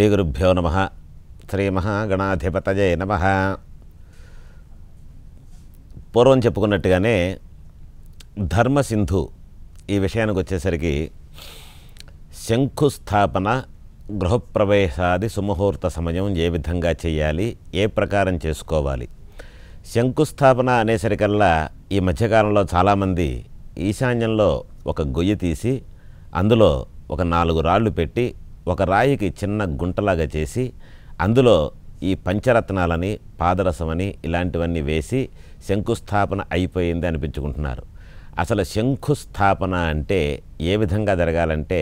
శ్రీగురుభ్యో నమః. శ్రీమహాగణాధిపతయే నమః. పూర్వం చెప్పుకున్నట్టుగానే ధర్మసింధు ఈ విషయానికి వచ్చేసరికి శంకుస్థాపన, గృహప్రవేశాది సుముహూర్త సమయం ఏ విధంగా చేయాలి, ఏ ప్రకారం చేసుకోవాలి. శంకుస్థాపన అనేసరికల్లా ఈ మధ్యకాలంలో చాలామంది ఈశాన్యంలో ఒక గొయ్యి తీసి అందులో ఒక 4 రాళ్ళు పెట్టి ఒక రాయికి చిన్న గుంటలాగా చేసి అందులో ఈ పంచరత్నాలని, పాదరసమని ఇలాంటివన్నీ వేసి శంకుస్థాపన అయిపోయింది అనిపించుకుంటున్నారు. అసలు శంకుస్థాపన అంటే ఏ విధంగా జరగాలంటే,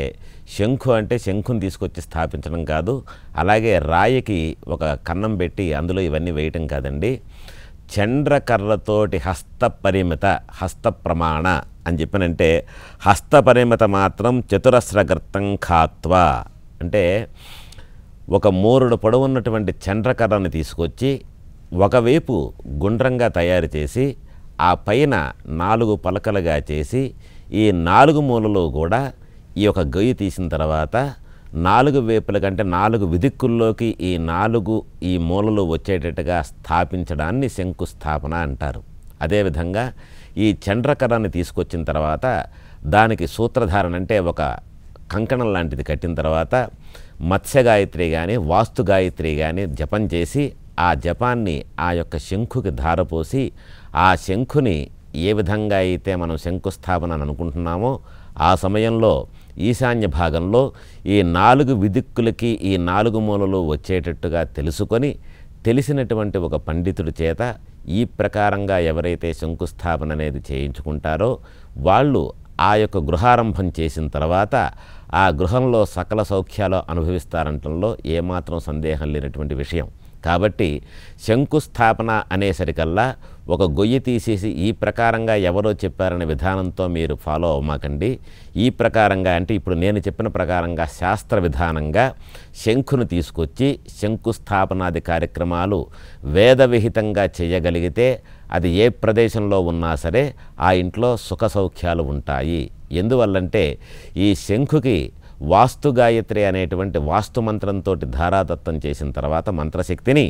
శంఖు అంటే శంఖుని తీసుకొచ్చి స్థాపించడం కాదు, అలాగే రాయికి ఒక కన్నం పెట్టి అందులో ఇవన్నీ వేయటం కాదండి. చండ్రకర్రతోటి హస్త ప్రమాణ అని చెప్పినంటే, హస్తపరిమిత మాత్రం చతురస్రగర్తం ఖాత్వా అంటే ఒక 3 పొడవున్నటువంటి చండ్రకర్రని తీసుకొచ్చి ఒకవైపు గుండ్రంగా తయారు చేసి ఆ పైన 4 పలకలుగా చేసి ఈ 4 మూలలో కూడా ఈ యొక్క గొయ్యి తీసిన తర్వాత 4 వైపుల కంటే 4 విదిక్కుల్లోకి ఈ మూలలు వచ్చేటట్టుగా స్థాపించడాన్ని శంకుస్థాపన అంటారు. అదేవిధంగా ఈ చండ్రకర్రని తీసుకొచ్చిన తర్వాత దానికి సూత్రధారణ అంటే ఒక కంకణం లాంటిది కట్టిన తర్వాత మత్స్యగాయత్రి కానీ, వాస్తుగాయత్రి కానీ జపం చేసి ఆ జపాన్ని ఆ యొక్క శంఖుకి ధారపోసి ఆ శంఖుని ఏ విధంగా అయితే మనం శంకుస్థాపన అని అనుకుంటున్నామో ఆ సమయంలో ఈశాన్య భాగంలో ఈ 4 విదిక్కులకి ఈ 4 మూలలు వచ్చేటట్టుగా తెలుసుకొని తెలిసినటువంటి ఒక పండితుడి చేత ఈ ప్రకారంగా ఎవరైతే శంకుస్థాపన అనేది చేయించుకుంటారో వాళ్ళు ఆ యొక్క గృహారంభం చేసిన తర్వాత ఆ గృహంలో సకల సౌఖ్యాలు అనుభవిస్తారంటంలో ఏమాత్రం సందేహం లేనటువంటి విషయం. కాబట్టి శంకుస్థాపన అనేసరికల్లా ఒక గొయ్యి తీసేసి ఈ ప్రకారంగా ఎవరో చెప్పారనే విధానంతో మీరు ఫాలో అవ్వమాకండి. ఈ ప్రకారంగా అంటే ఇప్పుడు నేను చెప్పిన ప్రకారంగా శాస్త్ర విధానంగా శంఖును తీసుకొచ్చి శంకుస్థాపనాది కార్యక్రమాలు వేదవిహితంగా చేయగలిగితే అది ఏ ప్రదేశంలో ఉన్నా సరే ఆ ఇంట్లో సుఖ సౌఖ్యాలు ఉంటాయి. ఎందువల్లంటే ఈ శంఖుకి వాస్తుగాయత్రి అనేటువంటి వాస్తు మంత్రంతో ధారాదత్తం చేసిన తర్వాత మంత్రశక్తిని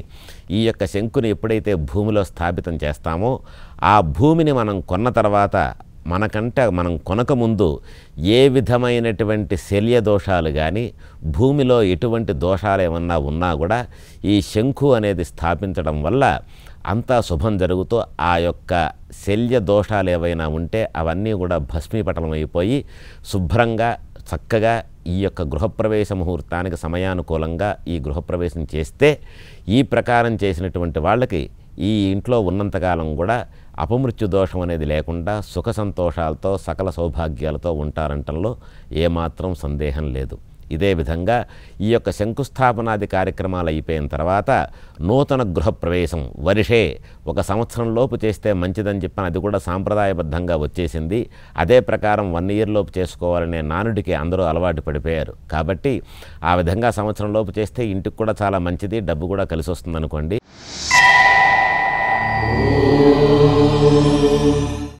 ఈ యొక్క శంఖుని ఎప్పుడైతే భూమిలో స్థాపితం చేస్తామో ఆ భూమిని మనం కొన్న తర్వాత మనం కొనకముందు ఏ విధమైనటువంటి శల్య దోషాలు కానీ భూమిలో ఎటువంటి దోషాలు ఏమన్నా ఉన్నా కూడా ఈ శంఖు అనేది స్థాపించడం వల్ల అంతా శుభం జరుగుతూ ఆ యొక్క శల్య దోషాలు ఏవైనా ఉంటే అవన్నీ కూడా భస్మీపటలం అయిపోయి శుభ్రంగా చక్కగా ఈ యొక్క గృహప్రవేశ ముహూర్తానికి సమయానుకూలంగా ఈ గృహప్రవేశం చేస్తే ఈ ప్రకారం చేసినటువంటి వాళ్ళకి ఈ ఇంట్లో ఉన్నంతకాలం కూడా అపమృత్యు దోషం అనేది లేకుండా సుఖ సంతోషాలతో సకల సౌభాగ్యాలతో ఉంటారంటంలో ఏమాత్రం సందేహం లేదు. ఇదే విధంగా ఈ యొక్క శంకుస్థాపనాది కార్యక్రమాలు అయిపోయిన తర్వాత నూతన గృహప్రవేశం వర్షే 1 సంవత్సరం లోపు చేస్తే మంచిదని చెప్పిన అది కూడా సాంప్రదాయబద్ధంగా వచ్చేసింది. అదే ప్రకారం 1 ఇయర్ లోపు చేసుకోవాలనే నానుడికి అందరూ అలవాటు పడిపోయారు. కాబట్టి ఆ విధంగా సంవత్సరం లోపు చేస్తే ఇంటికి కూడా చాలా మంచిది, డబ్బు కూడా కలిసి వస్తుంది అనుకోండి.